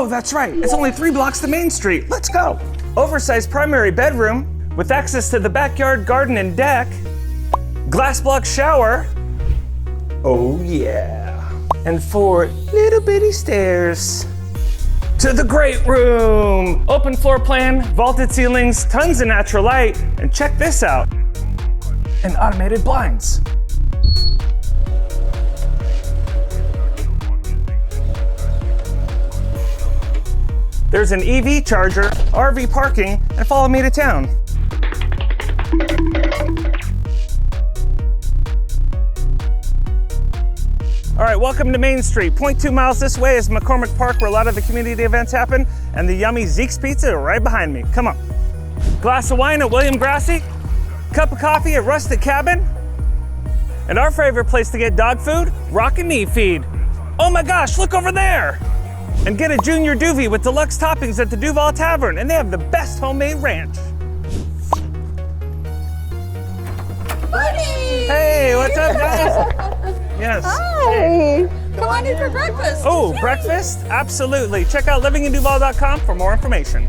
Oh, that's right. It's only 3 blocks to Main Street. Let's go. Oversized primary bedroom with access to the backyard, garden, and deck. Glass block shower. Oh yeah. And 4 little bitty stairs to the great room. Open floor plan, vaulted ceilings, tons of natural light, and check this out. And automated blinds. There's an EV charger, RV parking, and follow me to town. All right, welcome to Main Street. 0.2 miles this way is McCormick Park, where a lot of the community events happen, and the yummy Zeke's Pizza are right behind me. Come on. Glass of wine at William Grassi, cup of coffee at Rustic Cabin, and our favorite place to get dog food, Rock and Knee Feed. Oh my gosh, look over there! And get a junior Duvall with deluxe toppings at the Duvall Tavern, and they have the best homemade ranch. Buddy! Hey, what's up, guys? Yes. Hi! Come on in for breakfast. Oh, breakfast? Absolutely. Check out livinginduval.com for more information.